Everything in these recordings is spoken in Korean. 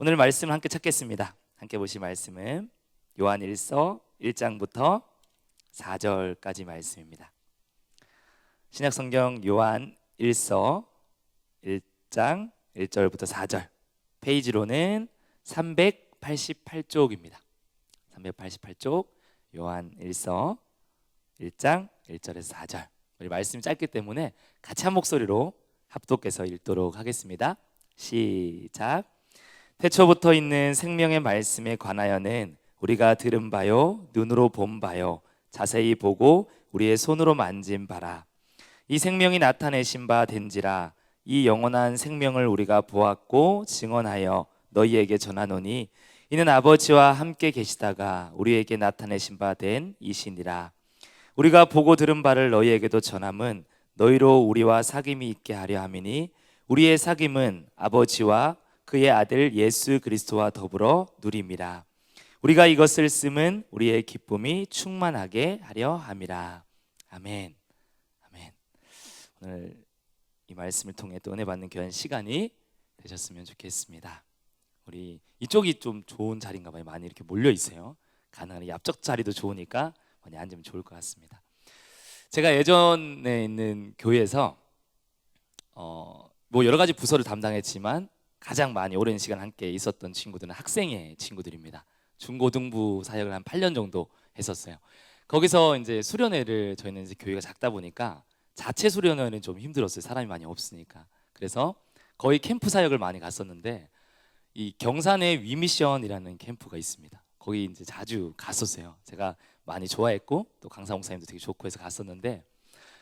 오늘 말씀을 함께 찾겠습니다. 함께 보실 말씀은 요한 1서 1장부터 4절까지 말씀입니다. 신약성경 요한 1서 1장 1절부터 4절, 페이지로는 388쪽입니다. 388쪽 요한 1서 1장 1절에서 4절. 우리 말씀이 짧기 때문에 같이 한 목소리로 합독해서 읽도록 하겠습니다. 시작. 태초부터 있는 생명의 말씀에 관하여는 우리가 들은 바요 눈으로 본 바요 자세히 보고 우리의 손으로 만진 바라. 이 생명이 나타내신 바 된지라. 이 영원한 생명을 우리가 보았고 증언하여 너희에게 전하노니 이는 아버지와 함께 계시다가 우리에게 나타내신 바 된 이시니라. 우리가 보고 들은 바를 너희에게도 전함은 너희로 우리와 사귐이 있게 하려 함이니 우리의 사귐은 아버지와 그의 아들 예수 그리스도와 더불어 누림이라. 우리가 이것을 쓰면 우리의 기쁨이 충만하게 하려 함이라. 아멘. 아멘. 오늘 이 말씀을 통해 또 은혜 받는 귀한 시간이 되셨으면 좋겠습니다. 우리 이쪽이 좀 좋은 자리인가 봐요. 많이 이렇게 몰려 있어요. 가능한 앞쪽 자리도 좋으니까 많이 앉으면 좋을 것 같습니다. 제가 예전에 있는 교회에서 뭐 여러 가지 부서를 담당했지만 가장 많이 오랜 시간 함께 있었던 친구들은 학생의 친구들입니다. 중고등부 사역을 한 8년 정도 했었어요. 거기서 이제 수련회를, 저희는 이제 교회가 작다 보니까 자체 수련회는 좀 힘들었어요. 사람이 많이 없으니까. 그래서 거의 캠프 사역을 많이 갔었는데 이 경산에 위미션이라는 캠프가 있습니다. 거기 이제 자주 갔었어요. 제가 많이 좋아했고 또 강사 목사님도 되게 좋고 해서 갔었는데,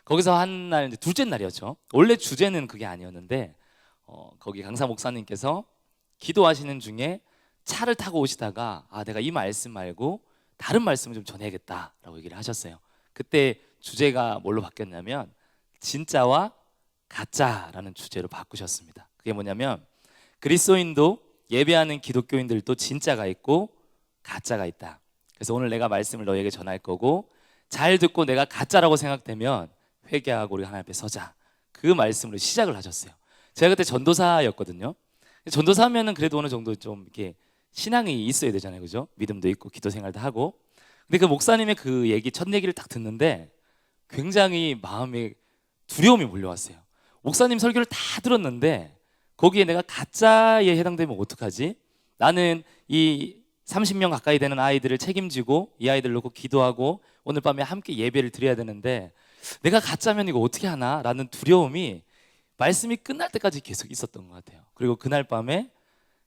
거기서 한 날 이제 둘째 날이었죠. 원래 주제는 그게 아니었는데 거기 강사 목사님께서 기도하시는 중에 차를 타고 오시다가 내가 이 말씀 말고 다른 말씀을 좀 전해야겠다라고 얘기를 하셨어요. 그때 주제가 뭘로 바뀌었냐면 진짜와 가짜라는 주제로 바꾸셨습니다. 그게 뭐냐면 그리스도인도 예배하는 기독교인들도 진짜가 있고 가짜가 있다. 그래서 오늘 내가 말씀을 너희에게 전할 거고 잘 듣고 내가 가짜라고 생각되면 회개하고 우리 하나님 앞에 서자. 그 말씀으로 시작을 하셨어요. 제가 그때 전도사였거든요. 전도사 하면은 그래도 어느 정도 좀 이렇게 신앙이 있어야 되잖아요, 그죠? 믿음도 있고 기도 생활도 하고. 근데 그 목사님의 그 얘기, 첫 얘기를 딱 듣는데 굉장히 마음에 두려움이 몰려왔어요. 목사님 설교를 다 들었는데 거기에 내가 가짜에 해당되면 어떡하지? 나는 이 30명 가까이 되는 아이들을 책임지고 이 아이들 놓고 기도하고 오늘 밤에 함께 예배를 드려야 되는데 내가 가짜면 이거 어떻게 하나? 라는 두려움이 말씀이 끝날 때까지 계속 있었던 것 같아요. 그리고 그날 밤에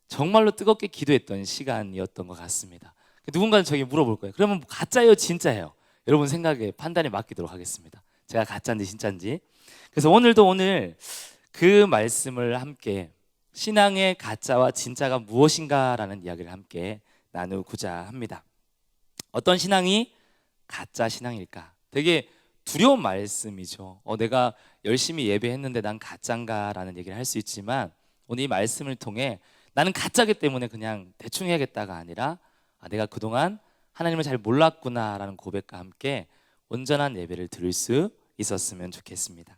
정말로 뜨겁게 기도했던 시간이었던 것 같습니다. 누군가는 저에게 물어볼 거예요. 그러면 가짜예요, 진짜예요? 여러분 생각에 판단에 맡기도록 하겠습니다. 제가 가짜인지 진짜인지. 그래서 오늘 그 말씀을 함께 신앙의 가짜와 진짜가 무엇인가라는 이야기를 함께 나누고자 합니다. 어떤 신앙이 가짜 신앙일까? 되게 두려운 말씀이죠. 내가 열심히 예배했는데 난 가짜인가라는 얘기를 할 수 있지만 오늘 이 말씀을 통해 나는 가짜기 때문에 그냥 대충 해야겠다가 아니라 내가 그동안 하나님을 잘 몰랐구나라는 고백과 함께 온전한 예배를 드릴 수 있었으면 좋겠습니다.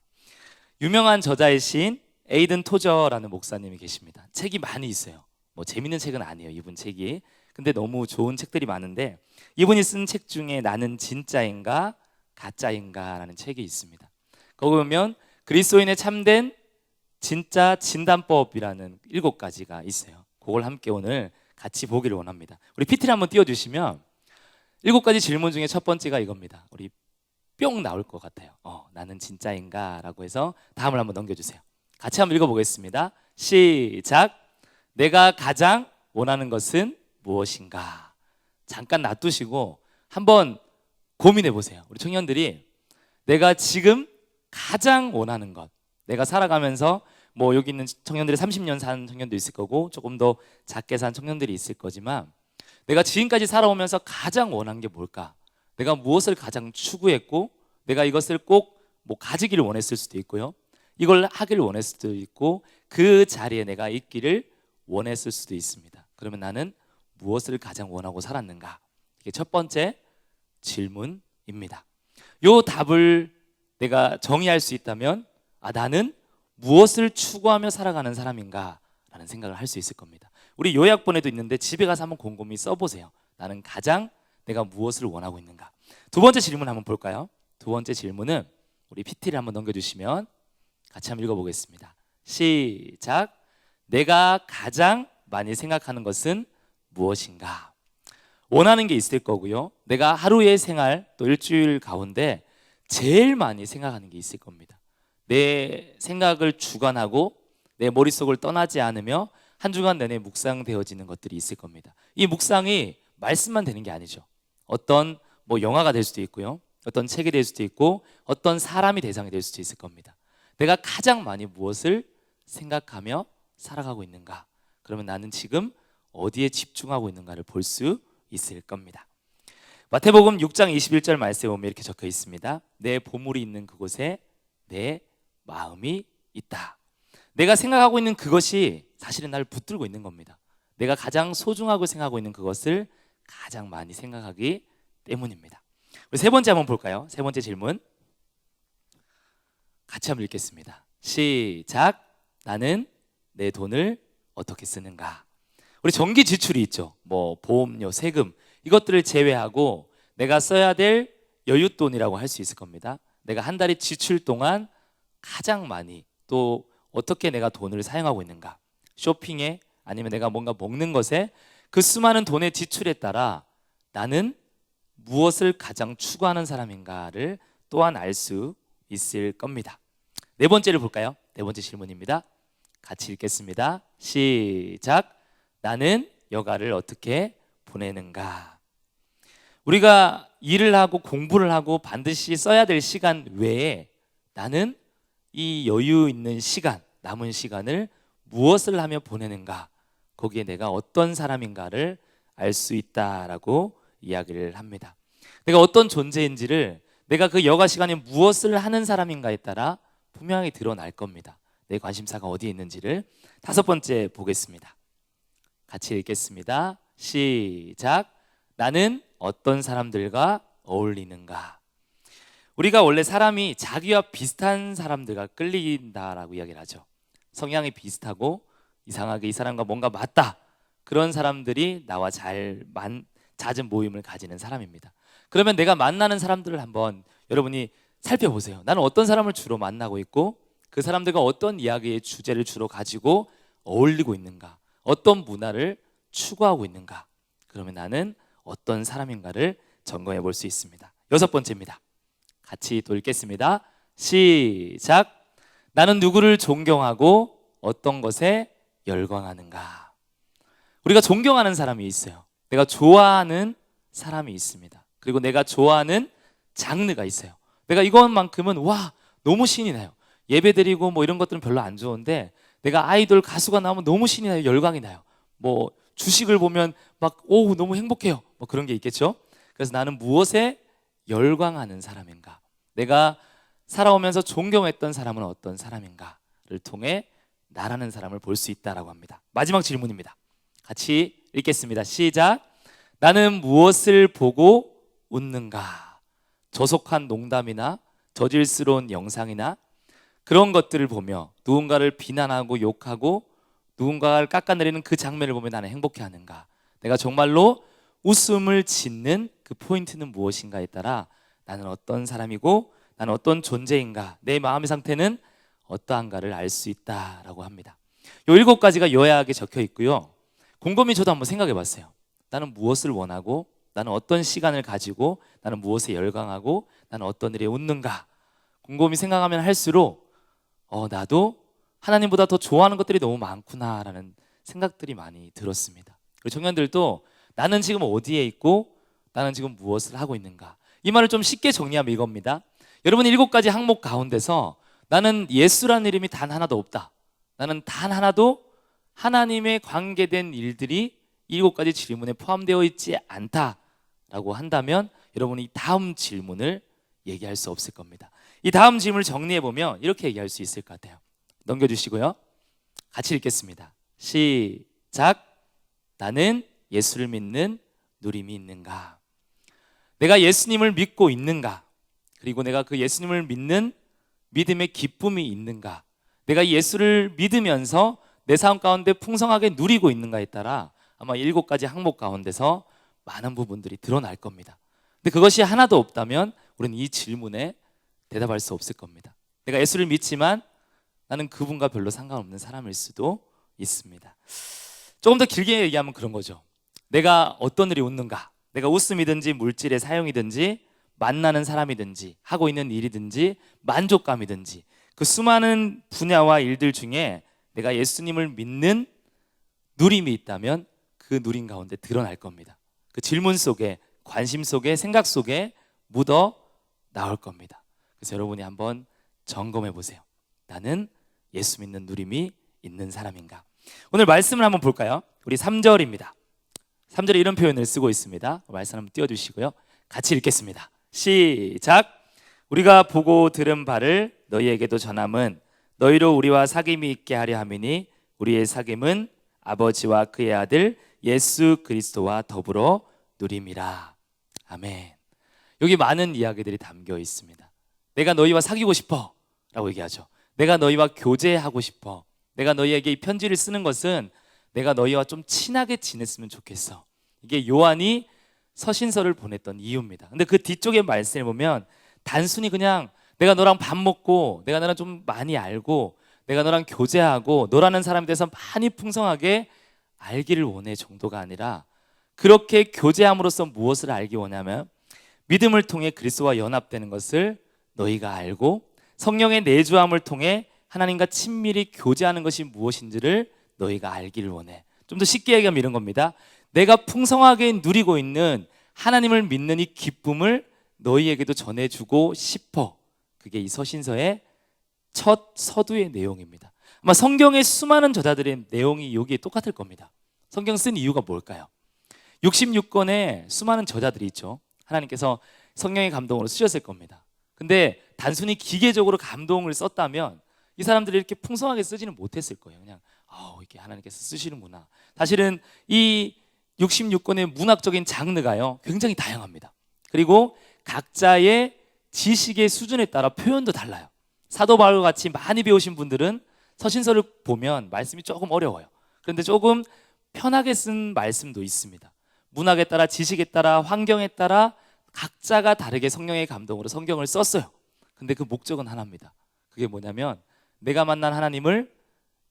유명한 저자이신 에이든 토저라는 목사님이 계십니다. 책이 많이 있어요. 뭐 재밌는 책은 아니에요, 이분 책이. 근데 너무 좋은 책들이 많은데 이분이 쓴 책 중에 나는 진짜인가 가짜인가 라는 책이 있습니다. 거기 보면 그리스도인의 참된 진짜 진단법이라는 7가지가 있어요. 그걸 함께 오늘 같이 보기를 원합니다. 우리 PPT 한번 띄워주시면 7가지 질문 중에 첫 번째가 이겁니다. 우리 뿅 나올 것 같아요. 나는 진짜인가? 라고 해서 다음을 한번 넘겨주세요. 같이 한번 읽어보겠습니다. 시작. 내가 가장 원하는 것은 무엇인가? 잠깐 놔두시고 한번 고민해 보세요. 우리 청년들이 내가 지금 가장 원하는 것, 내가 살아가면서 뭐 여기 있는 청년들이 30년 산 청년도 있을 거고 조금 더 작게 산 청년들이 있을 거지만 내가 지금까지 살아오면서 가장 원한 게 뭘까? 내가 무엇을 가장 추구했고 내가 이것을 꼭 뭐 가지기를 원했을 수도 있고요, 이걸 하기를 원했을 수도 있고 그 자리에 내가 있기를 원했을 수도 있습니다. 그러면 나는 무엇을 가장 원하고 살았는가? 이게 첫 번째 질문입니다. 요 답을 내가 정의할 수 있다면 나는 무엇을 추구하며 살아가는 사람인가? 라는 생각을 할 수 있을 겁니다. 우리 요약본에도 있는데 집에 가서 한번 곰곰이 써보세요. 나는 가장 내가 무엇을 원하고 있는가. 두 번째 질문 한번 볼까요? 두 번째 질문은 우리 PT를 한번 넘겨주시면 같이 한번 읽어보겠습니다. 시작. 내가 가장 많이 생각하는 것은 무엇인가? 원하는 게 있을 거고요. 내가 하루의 생활 또 일주일 가운데 제일 많이 생각하는 게 있을 겁니다. 내 생각을 주관하고 내 머릿속을 떠나지 않으며 한 주간 내내 묵상되어지는 것들이 있을 겁니다. 이 묵상이 말씀만 되는 게 아니죠. 어떤 영화가 될 수도 있고요. 어떤 책이 될 수도 있고 어떤 사람이 대상이 될 수도 있을 겁니다. 내가 가장 많이 무엇을 생각하며 살아가고 있는가? 그러면 나는 지금 어디에 집중하고 있는가를 볼 수 있을 겁니다. 마태복음 6장 21절 말씀에 보면 이렇게 적혀 있습니다. 내 보물이 있는 그곳에 내 마음이 있다. 내가 생각하고 있는 그것이 사실은 나를 붙들고 있는 겁니다. 내가 가장 소중하고 생각하고 있는 그것을 가장 많이 생각하기 때문입니다. 우리 세 번째 한번 볼까요? 세 번째 질문 같이 한번 읽겠습니다. 시작. 나는 내 돈을 어떻게 쓰는가? 우리 정기 지출이 있죠. 보험료, 세금 이것들을 제외하고 내가 써야 될 여윳돈이라고 할 수 있을 겁니다. 내가 한 달의 지출 동안 가장 많이 또 어떻게 내가 돈을 사용하고 있는가? 쇼핑에 아니면 내가 뭔가 먹는 것에 그 수많은 돈의 지출에 따라 나는 무엇을 가장 추구하는 사람인가를 또한 알 수 있을 겁니다. 네 번째를 볼까요? 네 번째 질문입니다. 같이 읽겠습니다. 시작. 나는 여가를 어떻게 보내는가? 우리가 일을 하고 공부를 하고 반드시 써야 될 시간 외에 나는 이 여유 있는 시간, 남은 시간을 무엇을 하며 보내는가? 거기에 내가 어떤 사람인가를 알 수 있다라고 이야기를 합니다. 내가 어떤 존재인지를 내가 그 여가 시간에 무엇을 하는 사람인가에 따라 분명히 드러날 겁니다. 내 관심사가 어디에 있는지를. 다섯 번째 보겠습니다. 같이 읽겠습니다. 시작. 나는 어떤 사람들과 어울리는가? 우리가 원래 사람이 자기와 비슷한 사람들과 끌린다라고 이야기를 하죠. 성향이 비슷하고 이상하게 이 사람과 뭔가 맞다. 그런 사람들이 나와 잦은 모임을 가지는 사람입니다. 그러면 내가 만나는 사람들을 한번 여러분이 살펴보세요. 나는 어떤 사람을 주로 만나고 있고 그 사람들과 어떤 이야기의 주제를 주로 가지고 어울리고 있는가? 어떤 문화를 추구하고 있는가? 그러면 나는 어떤 사람인가를 점검해 볼 수 있습니다. 여섯 번째입니다. 같이 또 읽겠습니다. 시작. 나는 누구를 존경하고 어떤 것에 열광하는가? 우리가 존경하는 사람이 있어요. 내가 좋아하는 사람이 있습니다. 그리고 내가 좋아하는 장르가 있어요. 내가 이것만큼은 너무 신이 나요. 예배드리고 이런 것들은 별로 안 좋은데 내가 아이돌 가수가 나오면 너무 신이 나요. 열광이 나요. 주식을 보면 너무 행복해요. 그런 게 있겠죠. 그래서 나는 무엇에 열광하는 사람인가? 내가 살아오면서 존경했던 사람은 어떤 사람인가를 통해 나라는 사람을 볼 수 있다라고 합니다. 마지막 질문입니다. 같이 읽겠습니다. 시작. 나는 무엇을 보고 웃는가? 저속한 농담이나 저질스러운 영상이나 그런 것들을 보며 누군가를 비난하고 욕하고 누군가를 깎아내리는 그 장면을 보며 나는 행복해하는가? 내가 정말로 웃음을 짓는 그 포인트는 무엇인가에 따라 나는 어떤 사람이고 나는 어떤 존재인가? 내 마음의 상태는 어떠한가를 알 수 있다라고 합니다. 이 7가지가 요약하게 적혀 있고요. 곰곰이 저도 한번 생각해 봤어요. 나는 무엇을 원하고 나는 어떤 시간을 가지고 나는 무엇에 열광하고 나는 어떤 일에 웃는가? 곰곰이 생각하면 할수록 나도 하나님보다 더 좋아하는 것들이 너무 많구나라는 생각들이 많이 들었습니다. 그리고 청년들도 나는 지금 어디에 있고 나는 지금 무엇을 하고 있는가? 이 말을 좀 쉽게 정리하면 이겁니다. 여러분 7가지 항목 가운데서 나는 예수라는 이름이 단 하나도 없다. 나는 단 하나도 하나님의 관계된 일들이 7가지 질문에 포함되어 있지 않다라고 한다면 여러분이 이 다음 질문을 얘기할 수 없을 겁니다. 이 다음 질문을 정리해보면 이렇게 얘기할 수 있을 것 같아요. 넘겨주시고요. 같이 읽겠습니다. 시작. 나는 예수를 믿는 누림이 있는가? 내가 예수님을 믿고 있는가? 그리고 내가 그 예수님을 믿는 믿음의 기쁨이 있는가? 내가 예수를 믿으면서 내 삶 가운데 풍성하게 누리고 있는가에 따라 아마 7가지 항목 가운데서 많은 부분들이 드러날 겁니다. 근데 그것이 하나도 없다면 우리는 이 질문에 대답할 수 없을 겁니다. 내가 예수를 믿지만 나는 그분과 별로 상관없는 사람일 수도 있습니다. 조금 더 길게 얘기하면 그런 거죠. 내가 어떤 일이 웃는가, 내가 웃음이든지 물질의 사용이든지 만나는 사람이든지 하고 있는 일이든지 만족감이든지 그 수많은 분야와 일들 중에 내가 예수님을 믿는 누림이 있다면 그 누림 가운데 드러날 겁니다. 그 질문 속에, 관심 속에, 생각 속에 묻어 나올 겁니다. 그래서 여러분이 한번 점검해 보세요. 나는 예수 믿는 누림이 있는 사람인가? 오늘 말씀을 한번 볼까요? 우리 3절입니다. 3절에 이런 표현을 쓰고 있습니다. 말씀 한번 띄워주시고요. 같이 읽겠습니다. 시작. 우리가 보고 들은 바를 너희에게도 전함은 너희로 우리와 사귐이 있게 하려 함이니 우리의 사귐은 아버지와 그의 아들 예수 그리스도와 더불어 누림이라. 아멘. 여기 많은 이야기들이 담겨 있습니다. 내가 너희와 사귀고 싶어 라고 얘기하죠. 내가 너희와 교제하고 싶어. 내가 너희에게 이 편지를 쓰는 것은 내가 너희와 좀 친하게 지냈으면 좋겠어. 이게 요한이 서신서를 보냈던 이유입니다. 근데 그 뒤쪽에 말씀을 보면 단순히 그냥 내가 너랑 밥 먹고 내가 너랑 좀 많이 알고 내가 너랑 교제하고 너라는 사람에 대해서 많이 풍성하게 알기를 원해 정도가 아니라 그렇게 교제함으로써 무엇을 알기 원하면 믿음을 통해 그리스도와 연합되는 것을 너희가 알고 성령의 내주함을 통해 하나님과 친밀히 교제하는 것이 무엇인지를 너희가 알기를 원해. 좀 더 쉽게 얘기하면 이런 겁니다. 내가 풍성하게 누리고 있는 하나님을 믿는 이 기쁨을 너희에게도 전해주고 싶어. 그게 이 서신서의 첫 서두의 내용입니다. 아마 성경의 수많은 저자들의 내용이 여기에 똑같을 겁니다. 성경 쓴 이유가 뭘까요? 66권의 수많은 저자들이 있죠. 하나님께서 성령의 감동으로 쓰셨을 겁니다. 근데 단순히 기계적으로 감동을 썼다면 이 사람들이 이렇게 풍성하게 쓰지는 못했을 거예요. 그냥 이렇게 하나님께서 쓰시는구나. 사실은 이 66권의 문학적인 장르가요 굉장히 다양합니다. 그리고 각자의 지식의 수준에 따라 표현도 달라요. 사도 바울과 같이 많이 배우신 분들은 서신서를 보면 말씀이 조금 어려워요. 그런데 조금 편하게 쓴 말씀도 있습니다. 문학에 따라, 지식에 따라, 환경에 따라 각자가 다르게 성령의 감동으로 성경을 썼어요. 근데 그 목적은 하나입니다. 그게 뭐냐면 내가 만난 하나님을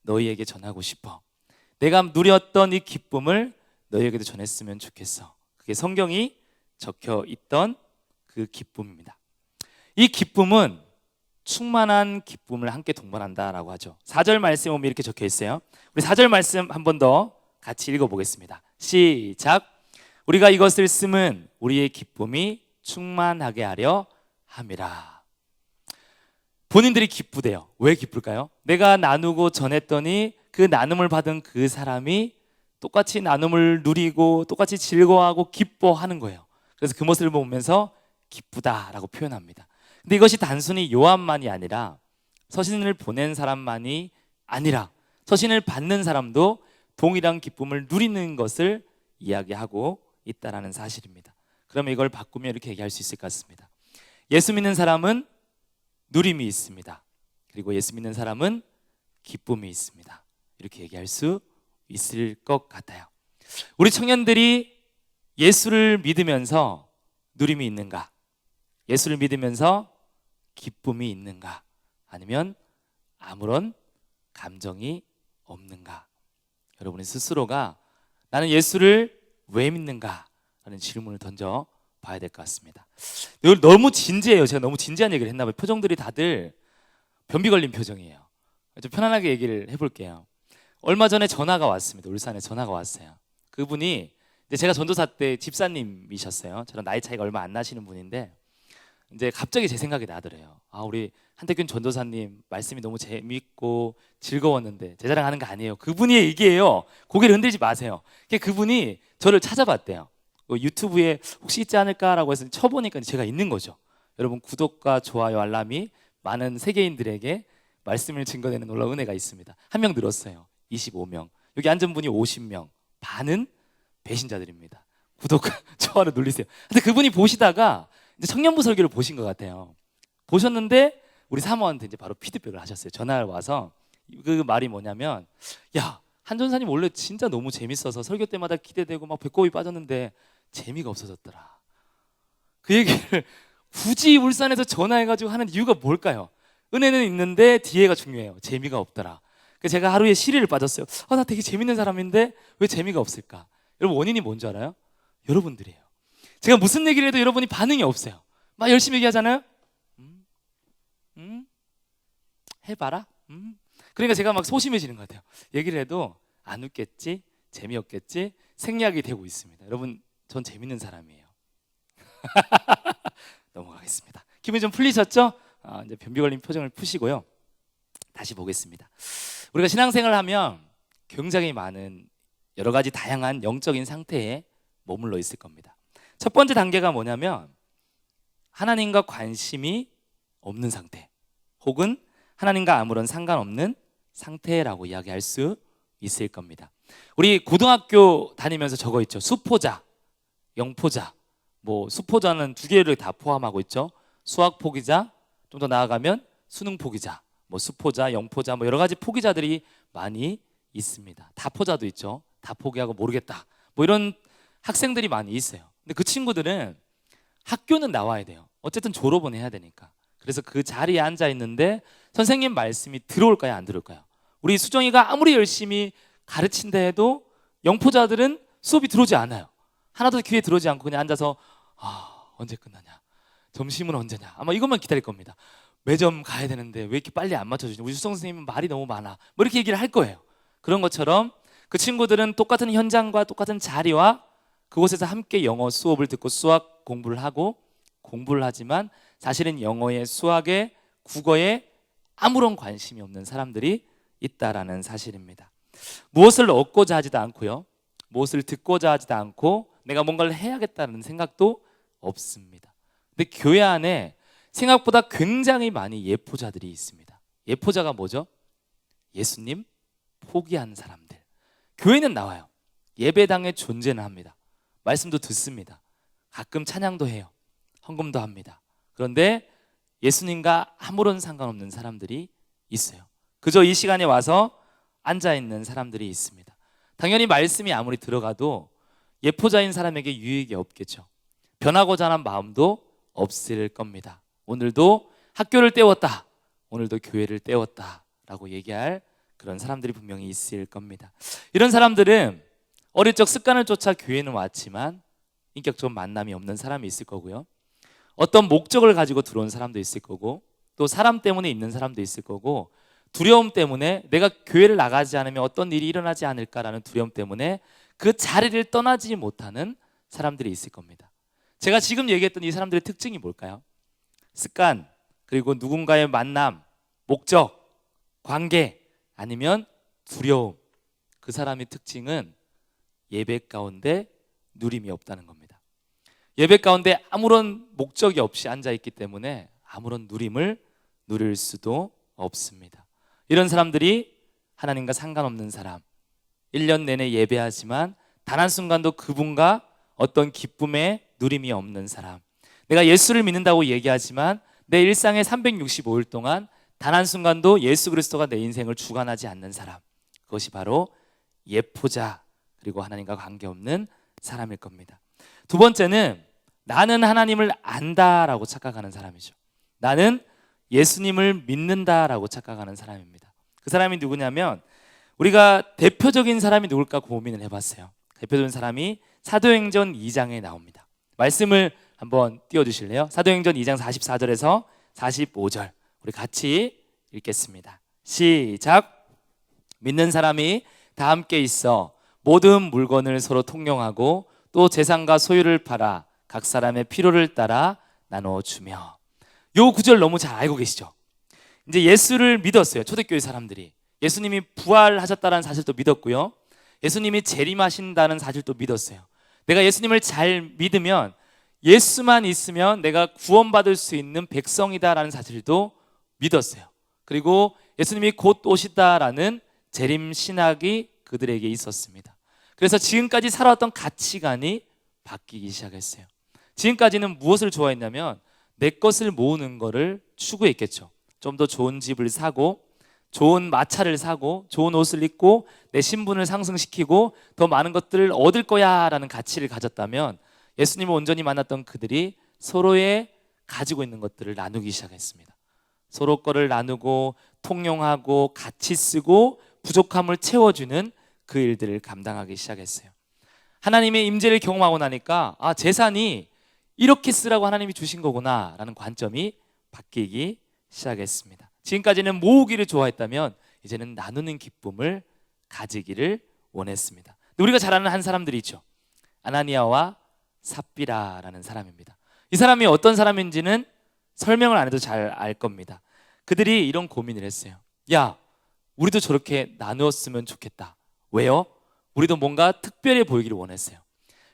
너희에게 전하고 싶어. 내가 누렸던 이 기쁨을 너희에게도 전했으면 좋겠어. 그게 성경이 적혀 있던 그 기쁨입니다. 이 기쁨은 충만한 기쁨을 함께 동반한다라고 하죠. 4절 말씀에 보면 이렇게 적혀 있어요. 우리 4절 말씀 한 번 더 같이 읽어보겠습니다. 시작. 우리가 이것을 쓰면 우리의 기쁨이 충만하게 하려 함이라. 본인들이 기쁘대요. 왜 기쁠까요? 내가 나누고 전했더니 그 나눔을 받은 그 사람이 똑같이 나눔을 누리고 똑같이 즐거워하고 기뻐하는 거예요. 그래서 그 모습을 보면서 기쁘다라고 표현합니다. 근데 이것이 단순히 요한만이 아니라 서신을 보낸 사람만이 아니라 서신을 받는 사람도 동일한 기쁨을 누리는 것을 이야기하고 있다는 사실입니다. 그러면 이걸 바꾸면 이렇게 얘기할 수 있을 것 같습니다. 예수 믿는 사람은 누림이 있습니다. 그리고 예수 믿는 사람은 기쁨이 있습니다. 이렇게 얘기할 수 있을 것 같아요. 우리 청년들이 예수를 믿으면서 누림이 있는가? 예수를 믿으면서 기쁨이 있는가? 아니면 아무런 감정이 없는가? 여러분의 스스로가 나는 예수를 왜 믿는가? 라는 질문을 던져 봐야 될 것 같습니다. 너무 진지해요. 제가 너무 진지한 얘기를 했나 봐요. 표정들이 다들 변비 걸린 표정이에요. 좀 편안하게 얘기를 해볼게요. 얼마 전에 전화가 왔습니다. 울산에 전화가 왔어요. 그분이 이제 제가 전도사 때 집사님이셨어요. 저랑 나이 차이가 얼마 안 나시는 분인데 이제 갑자기 제 생각이 나더래요. 우리 한태균 전도사님 말씀이 너무 재밌고 즐거웠는데 제 자랑하는 거 아니에요. 그분이 얘기해요. 고개를 흔들지 마세요. 그분이 저를 찾아봤대요. 유튜브에 혹시 있지 않을까라고 해서 쳐보니까 제가 있는 거죠. 여러분 구독과 좋아요 알람이 많은 세계인들에게 말씀을 증거되는 놀라운 은혜가 있습니다. 한 명 늘었어요. 25명. 여기 앉은 분이 50명. 반은 배신자들입니다. 구독과 좋아요 눌리세요. 근데 그분이 보시다가 이제 청년부 설교를 보신 것 같아요. 보셨는데 우리 사모한테 이제 바로 피드백을 하셨어요. 전화를 와서 그 말이 뭐냐면, 야, 한전사님 원래 진짜 너무 재밌어서 설교 때마다 기대되고 막 배꼽이 빠졌는데 재미가 없어졌더라. 그 얘기를 굳이 울산에서 전화해가지고 하는 이유가 뭘까요? 은혜는 있는데 뒤에가 중요해요. 재미가 없더라. 그래서 제가 하루에 시리를 빠졌어요. 나 되게 재밌는 사람인데 왜 재미가 없을까? 여러분, 원인이 뭔지 알아요? 여러분들이에요. 제가 무슨 얘기를 해도 여러분이 반응이 없어요. 막 열심히 얘기하잖아요. 해봐라. 그러니까 제가 막 소심해지는 것 같아요. 얘기를 해도 안 웃겠지, 재미없겠지 생략이 되고 있습니다. 여러분, 전 재밌는 사람이에요. 넘어가겠습니다. 기분이 좀 풀리셨죠? 이제 변비 걸린 표정을 푸시고요. 다시 보겠습니다. 우리가 신앙생활을 하면 굉장히 많은 여러 가지 다양한 영적인 상태에 머물러 있을 겁니다. 첫 번째 단계가 뭐냐면 하나님과 관심이 없는 상태, 혹은 하나님과 아무런 상관없는 상태라고 이야기할 수 있을 겁니다. 우리 고등학교 다니면서 저거 있죠. 수포자, 영포자. 뭐 수포자는 두 개를 다 포함하고 있죠. 수학 포기자, 좀 더 나아가면 수능 포기자, 뭐 수포자, 영포자, 뭐 여러 가지 포기자들이 많이 있습니다. 다포자도 있죠. 다 포기하고 모르겠다, 뭐 이런 학생들이 많이 있어요. 근데 그 친구들은 학교는 나와야 돼요. 어쨌든 졸업은 해야 되니까. 그래서 그 자리에 앉아 있는데 선생님 말씀이 들어올까요, 안 들어올까요? 우리 수정이가 아무리 열심히 가르친다 해도 영포자들은 수업이 들어오지 않아요. 하나도 귀에 들어오지 않고 그냥 앉아서 언제 끝나냐, 점심은 언제냐, 아마 이것만 기다릴 겁니다. 매점 가야 되는데 왜 이렇게 빨리 안 맞춰주지? 우리 수성 선생님은 말이 너무 많아, 뭐 이렇게 얘기를 할 거예요. 그런 것처럼 그 친구들은 똑같은 현장과 똑같은 자리와 그곳에서 함께 영어 수업을 듣고 수학 공부를 하고 공부를 하지만 사실은 영어에, 수학에, 국어에 아무런 관심이 없는 사람들이 있다라는 사실입니다. 무엇을 얻고자 하지도 않고요, 무엇을 듣고자 하지도 않고 내가 뭔가를 해야겠다는 생각도 없습니다. 근데 교회 안에 생각보다 굉장히 많이 예포자들이 있습니다. 예포자가 뭐죠? 예수님 포기한 사람들. 교회는 나와요. 예배당에 존재는 합니다. 말씀도 듣습니다. 가끔 찬양도 해요. 헌금도 합니다. 그런데 예수님과 아무런 상관없는 사람들이 있어요. 그저 이 시간에 와서 앉아있는 사람들이 있습니다. 당연히 말씀이 아무리 들어가도 예포자인 사람에게 유익이 없겠죠. 변하고자 하는 마음도 없을 겁니다. 오늘도 학교를 때웠다, 오늘도 교회를 때웠다 라고 얘기할 그런 사람들이 분명히 있을 겁니다. 이런 사람들은 어릴 적 습관을 쫓아 교회는 왔지만 인격적 만남이 없는 사람이 있을 거고요, 어떤 목적을 가지고 들어온 사람도 있을 거고, 또 사람 때문에 있는 사람도 있을 거고, 두려움 때문에 내가 교회를 나가지 않으면 어떤 일이 일어나지 않을까라는 두려움 때문에 그 자리를 떠나지 못하는 사람들이 있을 겁니다. 제가 지금 얘기했던 이 사람들의 특징이 뭘까요? 습관, 그리고 누군가의 만남, 목적, 관계, 아니면 두려움. 그 사람의 특징은 예배 가운데 누림이 없다는 겁니다. 예배 가운데 아무런 목적이 없이 앉아있기 때문에 아무런 누림을 누릴 수도 없습니다. 이런 사람들이 하나님과 상관없는 사람, 1년 내내 예배하지만 단 한순간도 그분과 어떤 기쁨의 누림이 없는 사람, 내가 예수를 믿는다고 얘기하지만 내 일상의 365일 동안 단 한순간도 예수 그리스도가 내 인생을 주관하지 않는 사람, 그것이 바로 예포자, 그리고 하나님과 관계없는 사람일 겁니다. 두 번째는 나는 하나님을 안다라고 착각하는 사람이죠. 나는 예수님을 믿는다라고 착각하는 사람입니다. 그 사람이 누구냐면, 우리가 대표적인 사람이 누굴까 고민을 해봤어요. 대표적인 사람이 사도행전 2장에 나옵니다. 말씀을 한번 띄워주실래요? 사도행전 2장 44절에서 45절 우리 같이 읽겠습니다. 시작. 믿는 사람이 다 함께 있어 모든 물건을 서로 통용하고 또 재산과 소유를 팔아 각 사람의 필요를 따라 나눠주며. 요 구절 너무 잘 알고 계시죠? 이제 예수를 믿었어요. 초대교회 사람들이 예수님이 부활하셨다는 사실도 믿었고요, 예수님이 재림하신다는 사실도 믿었어요. 내가 예수님을 잘 믿으면, 예수만 있으면 내가 구원받을 수 있는 백성이다라는 사실도 믿었어요. 그리고 예수님이 곧 오시다라는 재림 신학이 그들에게 있었습니다. 그래서 지금까지 살아왔던 가치관이 바뀌기 시작했어요. 지금까지는 무엇을 좋아했냐면 내 것을 모으는 것을 추구했겠죠. 좀 더 좋은 집을 사고, 좋은 마차를 사고 좋은 옷을 입고 내 신분을 상승시키고 더 많은 것들을 얻을 거야 라는 가치를 가졌다면 예수님을 온전히 만났던 그들이 서로의 가지고 있는 것들을 나누기 시작했습니다. 서로 거를 나누고 통용하고 같이 쓰고 부족함을 채워주는 그 일들을 감당하기 시작했어요. 하나님의 임재를 경험하고 나니까 재산이 이렇게 쓰라고 하나님이 주신 거구나 라는 관점이 바뀌기 시작했습니다. 지금까지는 모으기를 좋아했다면 이제는 나누는 기쁨을 가지기를 원했습니다. 우리가 잘 아는 한 사람들이 있죠. 아나니아와 삽비라라는 사람입니다. 이 사람이 어떤 사람인지는 설명을 안 해도 잘 알 겁니다. 그들이 이런 고민을 했어요. 야, 우리도 저렇게 나누었으면 좋겠다. 왜요? 우리도 뭔가 특별해 보이기를 원했어요.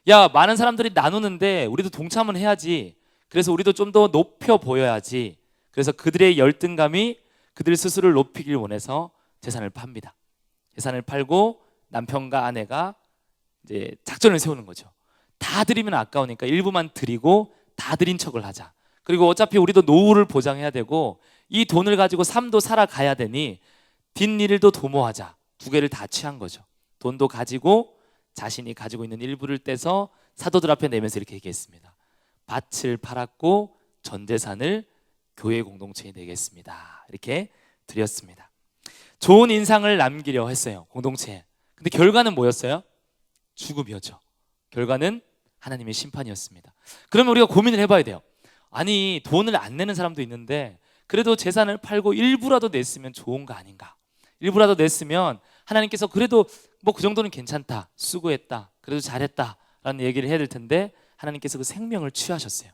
야, 많은 사람들이 나누는데 우리도 동참은 해야지. 그래서 우리도 좀 더 높여 보여야지. 그래서 그들의 열등감이 그들 스스로를 높이길 원해서 재산을 팝니다. 재산을 팔고 남편과 아내가 이제 작전을 세우는 거죠. 다 드리면 아까우니까 일부만 드리고 다 드린 척을 하자. 그리고 어차피 우리도 노후를 보장해야 되고 이 돈을 가지고 삶도 살아가야 되니 뒷일도 도모하자. 두 개를 다 취한 거죠. 돈도 가지고 자신이 가지고 있는 일부를 떼서 사도들 앞에 내면서 이렇게 얘기했습니다. 밭을 팔았고 전 재산을 교회 공동체에 내겠습니다. 이렇게 드렸습니다. 좋은 인상을 남기려 했어요, 공동체에. 근데 결과는 뭐였어요? 죽음이었죠. 결과는 하나님의 심판이었습니다. 그러면 우리가 고민을 해봐야 돼요. 아니, 돈을 안 내는 사람도 있는데 그래도 재산을 팔고 일부라도 냈으면 좋은 거 아닌가? 일부라도 냈으면 하나님께서 그래도 뭐 그 정도는 괜찮다, 수고했다, 그래도 잘했다 라는 얘기를 해야 될 텐데 하나님께서 그 생명을 취하셨어요.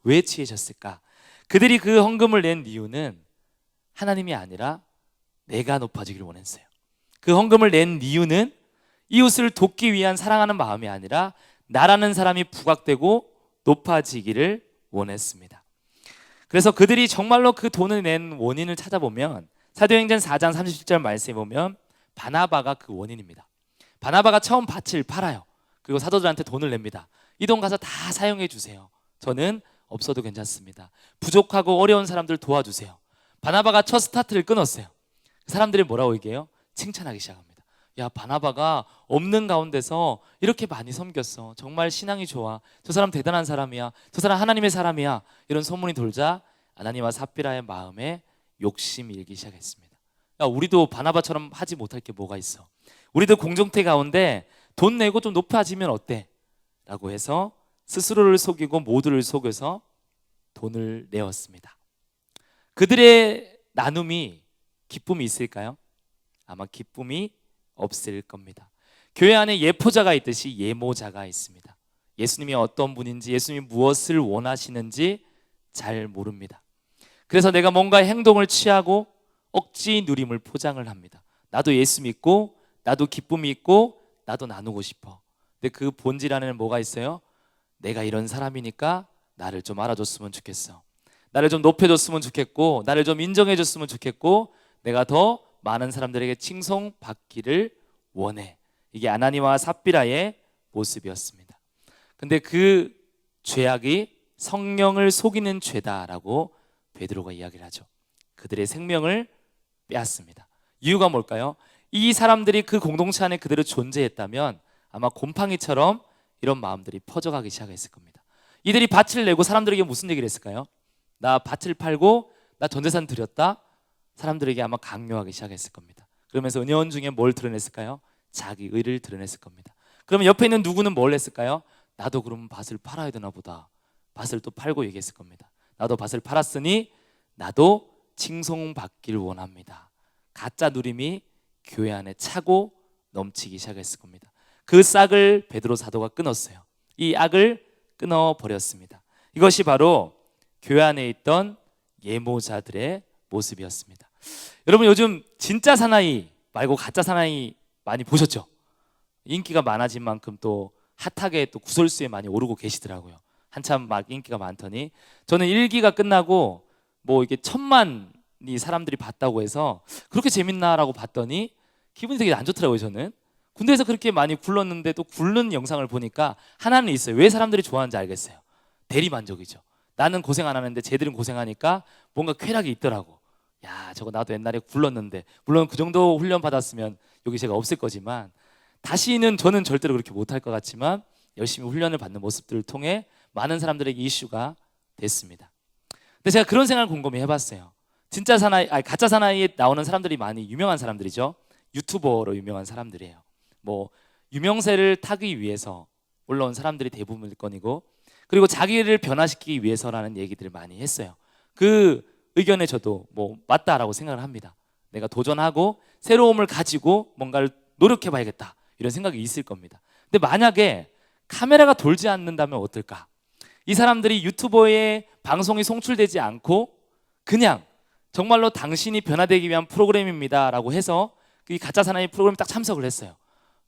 왜 취하셨을까? 그들이 그 헌금을 낸 이유는 하나님이 아니라 내가 높아지기를 원했어요. 그 헌금을 낸 이유는 이웃을 돕기 위한 사랑하는 마음이 아니라 나라는 사람이 부각되고 높아지기를 원했습니다. 그래서 그들이 정말로 그 돈을 낸 원인을 찾아보면 사도행전 4장 37절 말씀에 보면 바나바가 그 원인입니다. 바나바가 처음 밭을 팔아요. 그리고 사도들한테 돈을 냅니다. 이 돈 가서 다 사용해 주세요. 저는 없어도 괜찮습니다. 부족하고 어려운 사람들 도와주세요. 바나바가 첫 스타트를 끊었어요. 사람들이 뭐라고 얘기해요? 칭찬하기 시작합니다. 야, 바나바가 없는 가운데서 이렇게 많이 섬겼어. 정말 신앙이 좋아. 저 사람 대단한 사람이야. 저 사람 하나님의 사람이야. 이런 소문이 돌자 아나니와 삽비라의 마음에 욕심이 일기 시작했습니다. 야, 우리도 바나바처럼 하지 못할 게 뭐가 있어. 우리도 공동체 가운데 돈 내고 좀 높아지면 어때? 라고 해서 스스로를 속이고 모두를 속여서 돈을 내었습니다. 그들의 나눔이 기쁨이 있을까요? 아마 기쁨이 없을 겁니다. 교회 안에 예포자가 있듯이 예모자가 있습니다. 예수님이 어떤 분인지, 예수님이 무엇을 원하시는지 잘 모릅니다. 그래서 내가 뭔가 행동을 취하고 억지 누림을 포장을 합니다. 나도 예수 믿고 나도 기쁨이 있고 나도 나누고 싶어. 근데 그 본질 안에는 뭐가 있어요? 내가 이런 사람이니까 나를 좀 알아줬으면 좋겠어. 나를 좀 높여줬으면 좋겠고 나를 좀 인정해줬으면 좋겠고 내가 더 많은 사람들에게 칭송받기를 원해. 이게 아나니와 삽비라의 모습이었습니다. 근데 그 죄악이 성령을 속이는 죄다라고 베드로가 이야기를 하죠. 그들의 생명을 빼앗습니다. 이유가 뭘까요? 이 사람들이 그 공동체 안에 그대로 존재했다면 아마 곰팡이처럼 이런 마음들이 퍼져가기 시작했을 겁니다. 이들이 밭을 내고 사람들에게 무슨 얘기를 했을까요? 나 밭을 팔고 나 전재산 드렸다. 사람들에게 아마 강요하기 시작했을 겁니다. 그러면서 은혜원 중에 뭘 드러냈을까요? 자기 의를 드러냈을 겁니다. 그러면 옆에 있는 누구는 뭘 했을까요? 나도 그럼 밭을 팔아야 되나 보다. 밭을 또 팔고 얘기했을 겁니다. 나도 밭을 팔았으니 나도 칭송받기를 원합니다. 가짜 누림이 교회 안에 차고 넘치기 시작했을 겁니다. 그 싹을 베드로 사도가 끊었어요. 이 악을 끊어버렸습니다. 이것이 바로 교회 안에 있던 예모자들의 모습이었습니다. 여러분, 요즘 진짜 사나이 말고 가짜 사나이 많이 보셨죠? 인기가 많아진 만큼 또 핫하게 또 구설수에 많이 오르고 계시더라고요. 한참 막 인기가 많더니 저는 1기가 끝나고 뭐 이게 1000만이 사람들이 봤다고 해서 그렇게 재밌나라고 봤더니 기분이 되게 안 좋더라고요. 저는 군대에서 그렇게 많이 굴렀는데 또 굴른 영상을 보니까 하나는 있어요. 왜 사람들이 좋아하는지 알겠어요. 대리만족이죠. 나는 고생 안 하는데 쟤들은 고생하니까 뭔가 쾌락이 있더라고. 야, 저거 나도 옛날에 굴렀는데, 물론 그 정도 훈련 받았으면 여기 제가 없을 거지만, 다시는 저는 절대로 그렇게 못할 것 같지만 열심히 훈련을 받는 모습들을 통해 많은 사람들에게 이슈가 됐습니다. 근데 제가 그런 생각을 곰곰이 해봤어요. 진짜 사나이, 가짜 사나이에 나오는 사람들이 많이 유명한 사람들이죠. 유튜버로 유명한 사람들이에요. 뭐 유명세를 타기 위해서 올라온 사람들이 대부분일 건이고, 그리고 자기를 변화시키기 위해서라는 얘기들을 많이 했어요. 그 의견에 저도 뭐 맞다라고 생각을 합니다. 내가 도전하고 새로움을 가지고 뭔가를 노력해봐야겠다, 이런 생각이 있을 겁니다. 근데 만약에 카메라가 돌지 않는다면 어떨까? 이 사람들이 유튜버의 방송이 송출되지 않고 그냥 정말로 당신이 변화되기 위한 프로그램입니다 라고 해서 이 가짜 사나이 프로그램에 딱 참석을 했어요.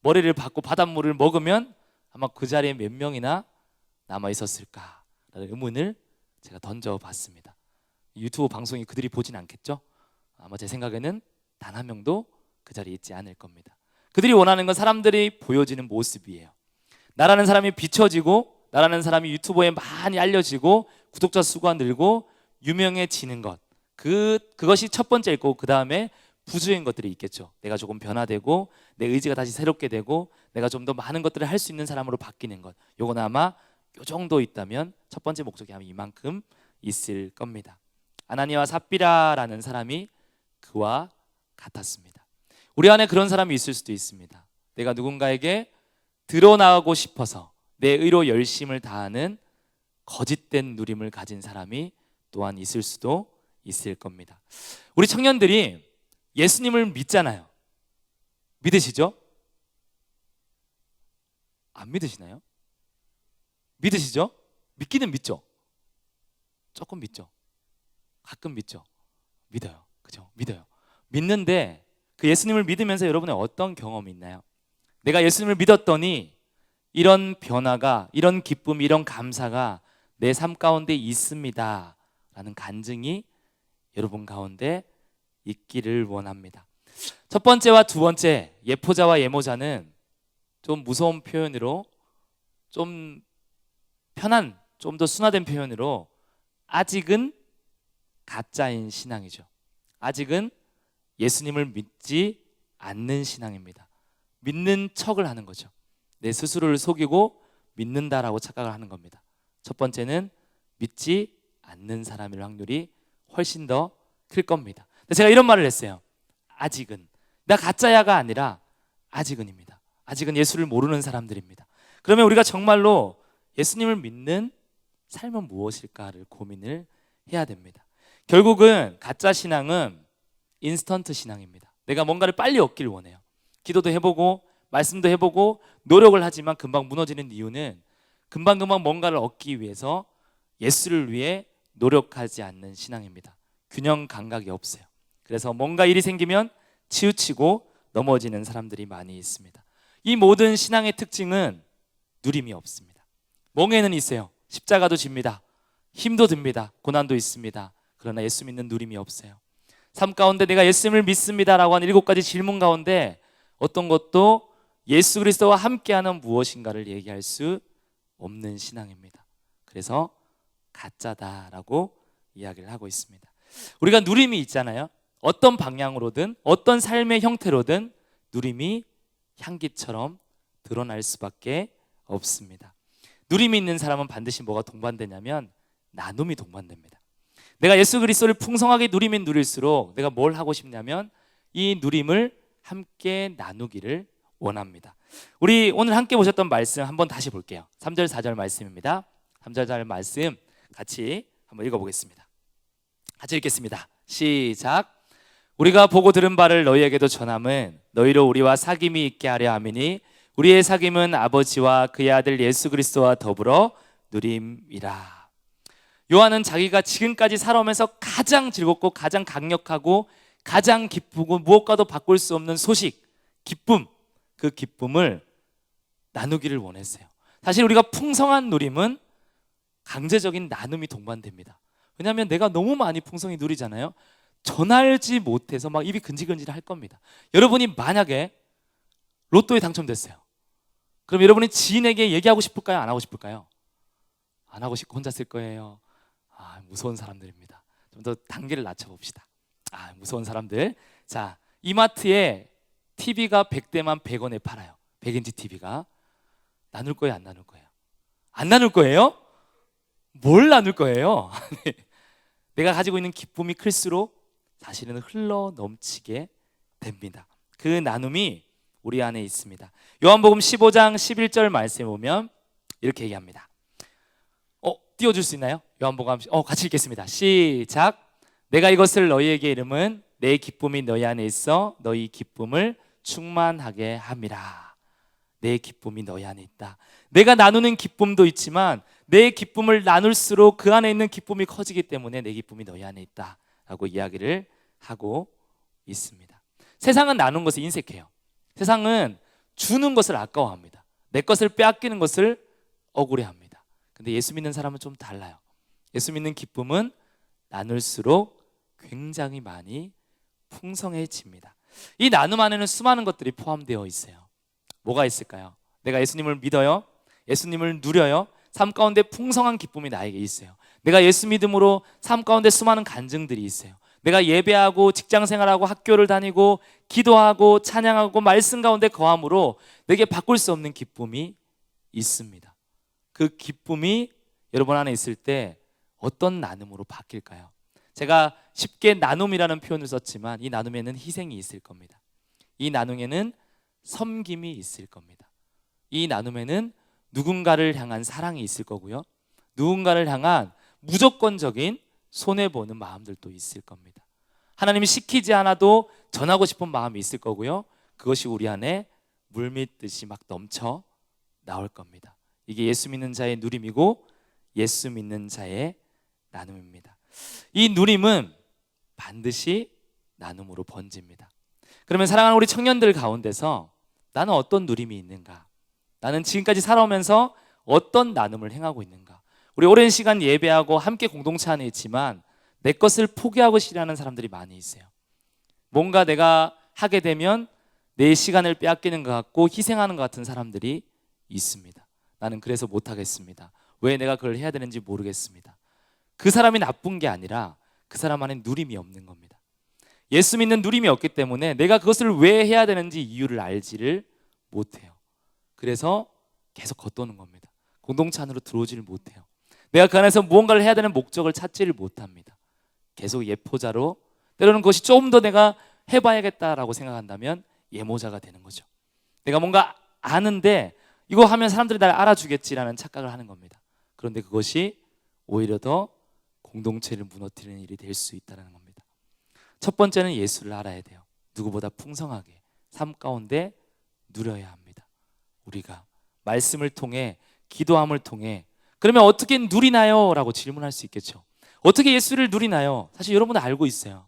머리를 박고 바닷물을 먹으면 아마 그 자리에 몇 명이나 남아 있었을까라는 의문을 제가 던져봤습니다. 유튜브 방송이 그들이 보진 않겠죠? 아마 제 생각에는 단 한 명도 그 자리에 있지 않을 겁니다. 그들이 원하는 건 사람들이 보여지는 모습이에요. 나라는 사람이 비춰지고, 나라는 사람이 유튜브에 많이 알려지고 구독자 수가 늘고 유명해지는 것, 그것이 첫 번째이고, 그 다음에 부수인 것들이 있겠죠. 내가 조금 변화되고 내 의지가 다시 새롭게 되고 내가 좀 더 많은 것들을 할 수 있는 사람으로 바뀌는 것, 요건 아마 요 정도 있다면 첫 번째 목적이 아마 이만큼 있을 겁니다. 아나니와 삽비라라는 사람이 그와 같았습니다. 우리 안에 그런 사람이 있을 수도 있습니다. 내가 누군가에게 드러나고 싶어서 내 의로 열심을 다하는 거짓된 누림을 가진 사람이 또한 있을 수도 있을 겁니다. 우리 청년들이 예수님을 믿잖아요. 믿으시죠? 안 믿으시나요? 믿으시죠? 믿기는 믿죠? 조금 믿죠? 가끔 믿죠? 믿어요. 그죠? 믿어요. 믿는데 그 예수님을 믿으면서 여러분의 어떤 경험이 있나요? 내가 예수님을 믿었더니 이런 변화가, 이런 기쁨, 이런 감사가 내 삶 가운데 있습니다 라는 간증이 여러분 가운데 있기를 원합니다. 첫 번째와 두 번째, 예포자와 예모자는 좀 무서운 표현으로, 좀 편한, 좀 더 순화된 표현으로 아직은 가짜인 신앙이죠. 아직은 예수님을 믿지 않는 신앙입니다. 믿는 척을 하는 거죠. 내 스스로를 속이고 믿는다라고 착각을 하는 겁니다. 첫 번째는 믿지 않는 사람일 확률이 훨씬 더 클 겁니다. 제가 이런 말을 했어요. 아직은, 나 가짜야가 아니라 아직은입니다. 아직은 예수를 모르는 사람들입니다. 그러면 우리가 정말로 예수님을 믿는 삶은 무엇일까를 고민을 해야 됩니다. 결국은 가짜 신앙은 인스턴트 신앙입니다. 내가 뭔가를 빨리 얻기를 원해요. 기도도 해보고 말씀도 해보고 노력을 하지만 금방 무너지는 이유는 금방금방 뭔가를 얻기 위해서 예수를 위해 노력하지 않는 신앙입니다. 균형 감각이 없어요. 그래서 뭔가 일이 생기면 치우치고 넘어지는 사람들이 많이 있습니다. 이 모든 신앙의 특징은 누림이 없습니다. 멍에는 있어요. 십자가도 집니다. 힘도 듭니다. 고난도 있습니다. 그러나 예수 믿는 누림이 없어요. 삶 가운데 내가 예수님을 믿습니다라고 하는 7가지 질문 가운데 어떤 것도 예수 그리스도와 함께하는 무엇인가를 얘기할 수 없는 신앙입니다. 그래서 가짜다라고 이야기를 하고 있습니다. 우리가 누림이 있잖아요. 어떤 방향으로든 어떤 삶의 형태로든 누림이 향기처럼 드러날 수밖에 없습니다. 누림이 있는 사람은 반드시 뭐가 동반되냐면 나눔이 동반됩니다. 내가 예수 그리스도를 풍성하게 누리면 누릴수록 내가 뭘 하고 싶냐면 이 누림을 함께 나누기를 원합니다. 우리 오늘 함께 보셨던 말씀 한번 다시 볼게요. 3절 4절 말씀입니다. 3절 4절 말씀 같이 한번 읽어보겠습니다. 같이 읽겠습니다. 시작. 우리가 보고 들은 바를 너희에게도 전함은 너희로 우리와 사귐이 있게 하려 함이니 우리의 사귐은 아버지와 그의 아들 예수 그리스도와 더불어 누림이라. 요한은 자기가 지금까지 살아오면서 가장 즐겁고 가장 강력하고 가장 기쁘고 무엇과도 바꿀 수 없는 소식, 기쁨, 그 기쁨을 나누기를 원했어요. 사실 우리가 풍성한 누림은 강제적인 나눔이 동반됩니다. 왜냐하면 내가 너무 많이 풍성히 누리잖아요. 전하지 못해서 막 입이 근질근질 할 겁니다. 여러분이 만약에 로또에 당첨됐어요. 그럼 여러분이 지인에게 얘기하고 싶을까요? 안 하고 싶을까요? 안 하고 싶고 혼자 쓸 거예요. 무서운 사람들입니다. 좀 더 단계를 낮춰봅시다. 무서운 사람들. 자, 이마트에 TV가 100대만 100원에 팔아요. 100인치 TV가. 나눌 거예요, 안 나눌 거예요? 안 나눌 거예요? 뭘 나눌 거예요? 내가 가지고 있는 기쁨이 클수록 사실은 흘러 넘치게 됩니다. 그 나눔이 우리 안에 있습니다. 요한복음 15장 11절 말씀에 보면 이렇게 얘기합니다. 띄워줄 수 있나요? 요한복음 같이 읽겠습니다. 시작. 내가 이것을 너희에게 이름은 내 기쁨이 너희 안에 있어 너희 기쁨을 충만하게 함이라. 내 기쁨이 너희 안에 있다. 내가 나누는 기쁨도 있지만 내 기쁨을 나눌수록 그 안에 있는 기쁨이 커지기 때문에 내 기쁨이 너희 안에 있다 라고 이야기를 하고 있습니다. 세상은 나눈 것을 인색해요. 세상은 주는 것을 아까워합니다. 내 것을 빼앗기는 것을 억울해합니다. 근데 예수 믿는 사람은 좀 달라요. 예수 믿는 기쁨은 나눌수록 굉장히 많이 풍성해집니다. 이 나눔 안에는 수많은 것들이 포함되어 있어요. 뭐가 있을까요? 내가 예수님을 믿어요. 예수님을 누려요. 삶 가운데 풍성한 기쁨이 나에게 있어요. 내가 예수 믿음으로 삶 가운데 수많은 간증들이 있어요. 내가 예배하고 직장생활하고 학교를 다니고 기도하고 찬양하고 말씀 가운데 거함으로 내게 바꿀 수 없는 기쁨이 있습니다. 그 기쁨이 여러분 안에 있을 때 어떤 나눔으로 바뀔까요? 제가 쉽게 나눔이라는 표현을 썼지만 이 나눔에는 희생이 있을 겁니다. 이 나눔에는 섬김이 있을 겁니다. 이 나눔에는 누군가를 향한 사랑이 있을 거고요. 누군가를 향한 무조건적인 손해보는 마음들도 있을 겁니다. 하나님이 시키지 않아도 전하고 싶은 마음이 있을 거고요. 그것이 우리 안에 물밀듯이 막 넘쳐 나올 겁니다. 이게 예수 믿는 자의 누림이고 예수 믿는 자의 나눔입니다. 이 누림은 반드시 나눔으로 번집니다. 그러면 사랑하는 우리 청년들 가운데서 나는 어떤 누림이 있는가? 나는 지금까지 살아오면서 어떤 나눔을 행하고 있는가? 우리 오랜 시간 예배하고 함께 공동체 안에 있지만 내 것을 포기하고 싶어하는 사람들이 많이 있어요. 뭔가 내가 하게 되면 내 시간을 빼앗기는 것 같고 희생하는 것 같은 사람들이 있습니다. 나는 그래서 못하겠습니다. 왜 내가 그걸 해야 되는지 모르겠습니다. 그 사람이 나쁜 게 아니라 그 사람 안에 누림이 없는 겁니다. 예수 믿는 누림이 없기 때문에 내가 그것을 왜 해야 되는지 이유를 알지를 못해요. 그래서 계속 겉도는 겁니다. 공동체 안으로 들어오지를 못해요. 내가 그 안에서 무언가를 해야 되는 목적을 찾지를 못합니다. 계속 예포자로, 때로는 그것이 좀 더 내가 해봐야겠다라고 생각한다면 예모자가 되는 거죠. 내가 뭔가 아는데 이거 하면 사람들이 날 알아주겠지라는 착각을 하는 겁니다. 그런데 그것이 오히려 더 공동체를 무너뜨리는 일이 될 수 있다는 겁니다. 첫 번째는 예수를 알아야 돼요. 누구보다 풍성하게 삶 가운데 누려야 합니다. 우리가 말씀을 통해, 기도함을 통해. 그러면 어떻게 누리나요? 라고 질문할 수 있겠죠. 어떻게 예수를 누리나요? 사실 여러분은 알고 있어요.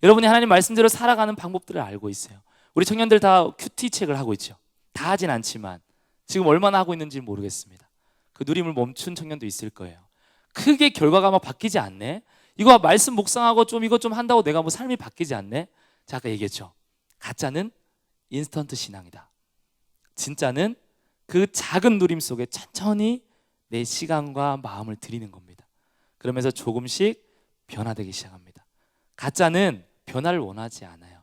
여러분이 하나님 말씀대로 살아가는 방법들을 알고 있어요. 우리 청년들 다 큐티 책을 하고 있죠. 다 하진 않지만 지금 얼마나 하고 있는지 모르겠습니다. 그 누림을 멈춘 청년도 있을 거예요. 크게 결과가 막 바뀌지 않네. 이거 말씀 묵상하고 좀 이거 좀 한다고 내가 뭐 삶이 바뀌지 않네. 자, 아까 얘기했죠. 가짜는 인스턴트 신앙이다. 진짜는 그 작은 누림 속에 천천히 내 시간과 마음을 드리는 겁니다. 그러면서 조금씩 변화되기 시작합니다. 가짜는 변화를 원하지 않아요.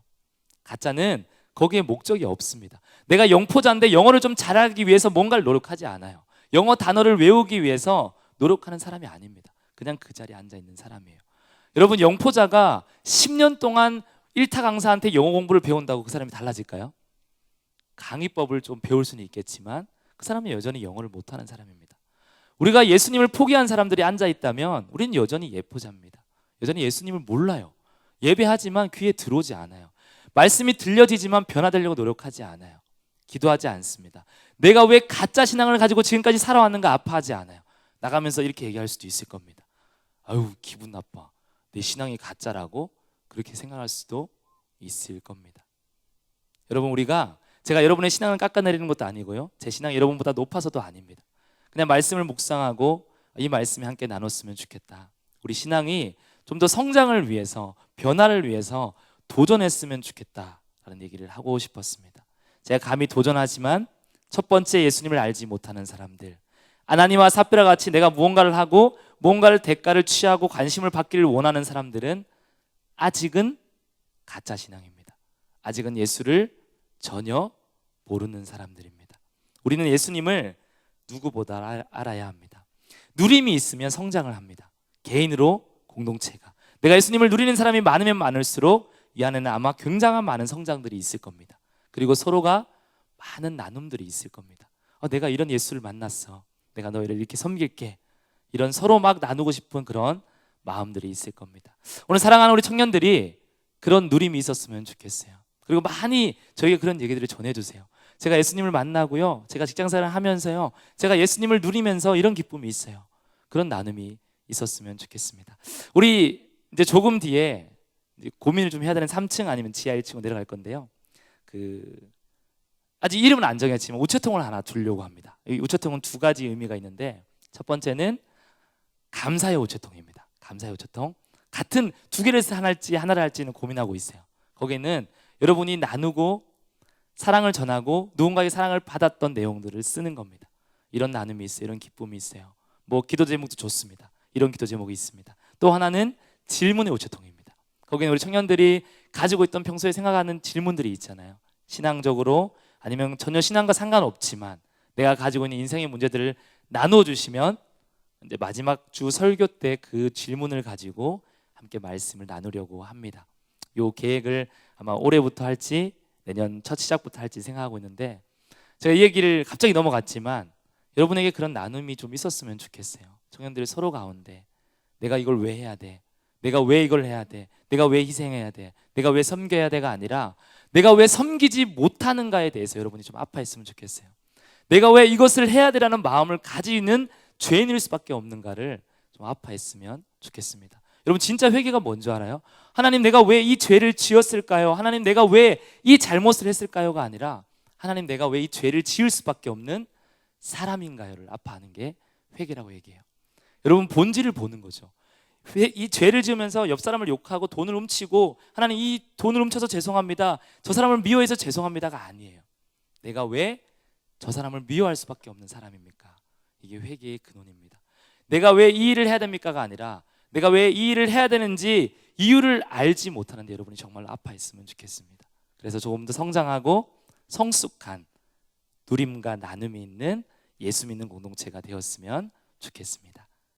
가짜는 거기에 목적이 없습니다. 내가 영포자인데 영어를 좀 잘하기 위해서 뭔가를 노력하지 않아요. 영어 단어를 외우기 위해서 노력하는 사람이 아닙니다. 그냥 그 자리에 앉아있는 사람이에요. 여러분, 영포자가 10년 동안 1타 강사한테 영어 공부를 배운다고 그 사람이 달라질까요? 강의법을 좀 배울 수는 있겠지만 그 사람은 여전히 영어를 못하는 사람입니다. 우리가 예수님을 포기한 사람들이 앉아있다면 우리는 여전히 예포자입니다. 여전히 예수님을 몰라요. 예배하지만 귀에 들어오지 않아요. 말씀이 들려지지만 변화되려고 노력하지 않아요. 기도하지 않습니다. 내가 왜 가짜 신앙을 가지고 지금까지 살아왔는가 아파하지 않아요. 나가면서 이렇게 얘기할 수도 있을 겁니다. 아유, 기분 나빠. 내 신앙이 가짜라고 그렇게 생각할 수도 있을 겁니다. 여러분, 제가 여러분의 신앙을 깎아내리는 것도 아니고요. 제 신앙이 여러분보다 높아서도 아닙니다. 그냥 말씀을 묵상하고 이 말씀에 함께 나눴으면 좋겠다. 우리 신앙이 좀 더 성장을 위해서, 변화를 위해서 도전했으면 좋겠다라는 얘기를 하고 싶었습니다. 제가 감히 도전하지만 첫 번째 예수님을 알지 못하는 사람들, 아나니와 삽비라 같이 내가 무언가를 하고 무언가를 대가를 취하고 관심을 받기를 원하는 사람들은 아직은 가짜 신앙입니다. 아직은 예수를 전혀 모르는 사람들입니다. 우리는 예수님을 누구보다 알아야 합니다. 누림이 있으면 성장을 합니다. 개인으로, 공동체가. 내가 예수님을 누리는 사람이 많으면 많을수록 이 안에는 아마 굉장한 많은 성장들이 있을 겁니다. 그리고 서로가 많은 나눔들이 있을 겁니다. 내가 이런 예수를 만났어. 내가 너희를 이렇게 섬길게. 이런 서로 막 나누고 싶은 그런 마음들이 있을 겁니다. 오늘 사랑하는 우리 청년들이 그런 누림이 있었으면 좋겠어요. 그리고 많이 저에게 그런 얘기들을 전해주세요. 제가 예수님을 만나고요, 제가 직장생활을 하면서요, 제가 예수님을 누리면서 이런 기쁨이 있어요. 그런 나눔이 있었으면 좋겠습니다. 우리 이제 조금 뒤에 이제 고민을 좀 해야 되는 3층 아니면 지하 1층으로 내려갈 건데요. 아직 이름은 안 정했지만 우체통을 하나 두려고 합니다. 이 우체통은 두 가지 의미가 있는데, 첫 번째는 감사의 우체통입니다. 감사의 우체통. 같은 두 개를 하나를 할지는 고민하고 있어요. 거기는 여러분이 나누고 사랑을 전하고 누군가의 사랑을 받았던 내용들을 쓰는 겁니다. 이런 나눔이 있어요. 이런 기쁨이 있어요. 뭐 기도 제목도 좋습니다. 이런 기도 제목이 있습니다. 또 하나는 질문의 우체통입니다. 거기는 우리 청년들이 가지고 있던 평소에 생각하는 질문들이 있잖아요. 신앙적으로 아니면 전혀 신앙과 상관없지만 내가 가지고 있는 인생의 문제들을 나누어 주시면 이제 마지막 주 설교 때 그 질문을 가지고 함께 말씀을 나누려고 합니다. 요 계획을 아마 올해부터 할지 내년 첫 시작부터 할지 생각하고 있는데, 제가 이 얘기를 갑자기 넘어갔지만 여러분에게 그런 나눔이 좀 있었으면 좋겠어요. 청년들이 서로 가운데 내가 이걸 왜 해야 돼? 내가 왜 이걸 해야 돼? 내가 왜 희생해야 돼? 내가 왜 섬겨야 돼가 아니라 내가 왜 섬기지 못하는가에 대해서 여러분이 좀 아파했으면 좋겠어요. 내가 왜 이것을 해야 되라는 마음을 가지는 죄인일 수밖에 없는가를 좀 아파했으면 좋겠습니다. 여러분 진짜 회개가 뭔지 알아요? 하나님 내가 왜 이 죄를 지었을까요? 하나님 내가 왜 이 잘못을 했을까요가 아니라 하나님 내가 왜 이 죄를 지을 수밖에 없는 사람인가요를 아파하는 게 회개라고 얘기해요. 여러분 본질을 보는 거죠. 이 죄를 지으면서 옆 사람을 욕하고 돈을 훔치고 하나님 이 돈을 훔쳐서 죄송합니다, 저 사람을 미워해서 죄송합니다가 아니에요. 내가 왜 저 사람을 미워할 수밖에 없는 사람입니까? 이게 회개의 근원입니다. 내가 왜 이 일을 해야 됩니까가 아니라 내가 왜 이 일을 해야 되는지 이유를 알지 못하는데 여러분이 정말 아파했으면 좋겠습니다. 그래서 조금 더 성장하고 성숙한 누림과 나눔이 있는 예수 믿는 공동체가 되었으면 좋겠습니다.